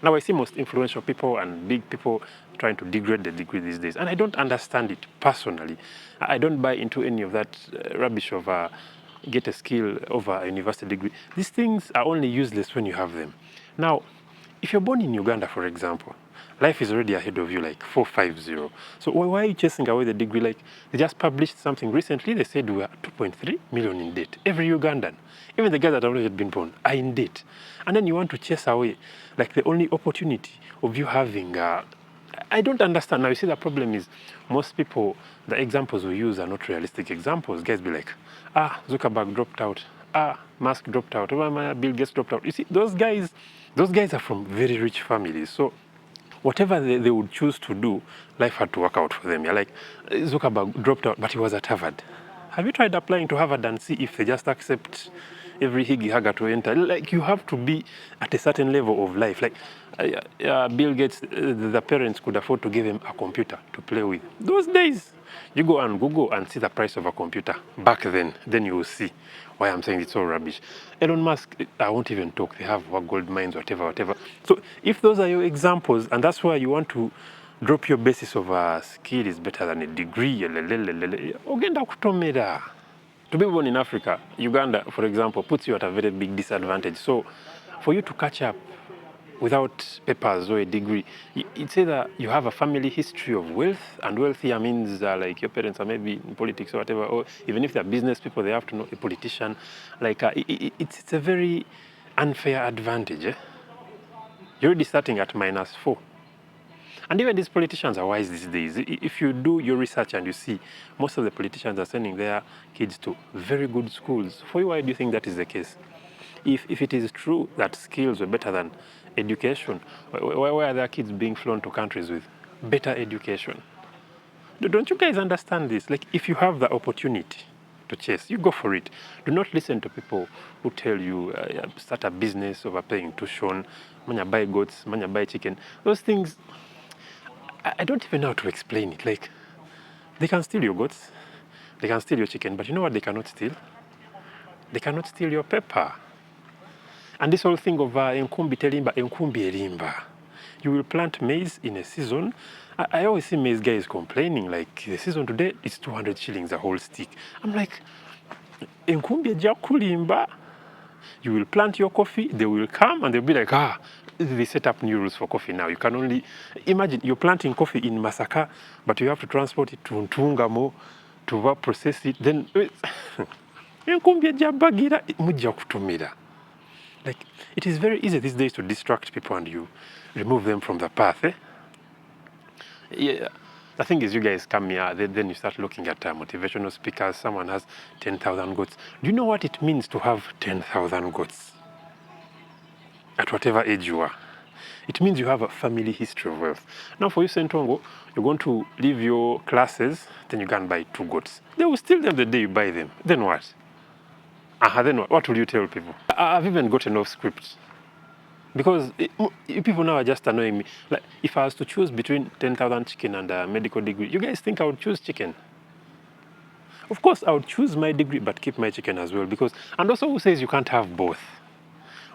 Now I see most influential people and big people trying to degrade the degree these days, and I don't understand it personally. I don't buy into any of that rubbish of get a skill over a university degree. These things are only useless when you have them. Now, if you're born in Uganda, for example, life is already ahead of you, like 450. So why are you chasing away the degree? Like, they just published something recently. They said we are 2.3 million in debt. Every Ugandan, even the guys that have not yet been born, are in debt. And then you want to chase away, like, the only opportunity of you having. I don't understand. Now, you see, the problem is most people, the examples we use are not realistic examples. Guys be like, Zuckerberg dropped out. Musk dropped out. Bill Gates dropped out. You see, those guys are from very rich families. So whatever they would choose to do, life had to work out for them. Yeah, like Zuckerberg dropped out, but he was at Harvard. Have you tried applying to Harvard and see if they just accept every higgy haga to enter? Like, you have to be at a certain level of life. Like Bill Gates, the parents could afford to give him a computer to play with. Those days, you go and Google and see the price of a computer back then you will see why I'm saying it's all rubbish. Elon Musk, I won't even talk. They have gold mines, whatever. So if those are your examples, and that's why you want to drop your basis of a skill is better than a degree, ogenda kutomera. To be born in Africa, Uganda, for example, puts you at a very big disadvantage. So for you to catch up without papers or a degree, it's either you have a family history of wealth, and wealth here means like your parents are maybe in politics or whatever, or even if they're business people, they have to know a politician. Like it's a very unfair advantage. You're already starting at -4. And even these politicians are wise these days. If you do your research and you see most of the politicians are sending their kids to very good schools, for you, why do you think that is the case? If it is true that skills were better than education, why are their kids being flown to countries with better education? Don't you guys understand this? Like, if you have the opportunity to chase, you go for it. Do not listen to people who tell you start a business over paying tuition, manya buy goats, manya buy chicken. Those things, I don't even know how to explain it. Like, they can steal your goats, they can steal your chicken, but you know what they cannot steal? They cannot steal your pepper. And this whole thing of enkumbi telimba, enkumbi elimba. You will plant maize in a season. I always see maize guys complaining, like, the season today is 200 shillings a whole stick. I'm like, enkumbi eja kulimba. You will plant your coffee, they will come and they'll be like, they set up new rules for coffee now. You can only imagine you're planting coffee in Masaka, but you have to transport it to Ntungamo to process it. Then like, it is very easy these days to distract people and you remove them from the path. Yeah. The thing is, you guys come here, then you start looking at motivational speakers. Someone has 10,000 goats. Do you know what it means to have 10,000 goats? At whatever age you are. It means you have a family history of wealth. Now for you, Sentongo, you're going to leave your classes, then you can buy 2 goats. They will steal them the day you buy them. Then what? Then what will you tell people? I've even gotten off script. Because people now are just annoying me. Like, if I was to choose between 10,000 chicken and a medical degree, you guys think I would choose chicken? Of course, I would choose my degree, but keep my chicken as well. Because, and also, who says you can't have both?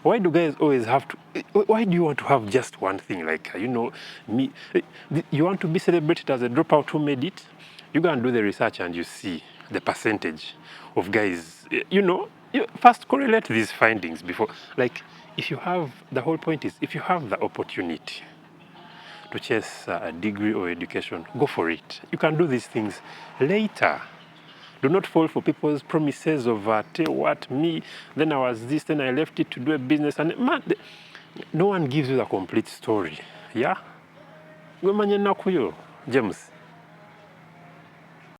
Why do guys always have to? Why do you want to have just one thing? Like, me. You want to be celebrated as a dropout who made it? You go and do the research and you see the percentage of guys. You first correlate these findings before. Like, if you have, the whole point is, if you have the opportunity to chase a degree or education, go for it. You can do these things later. Do not fall for people's promises of, tell what, me, then I was this, then I left it to do a business. And man, no one gives you the complete story. Yeah? James.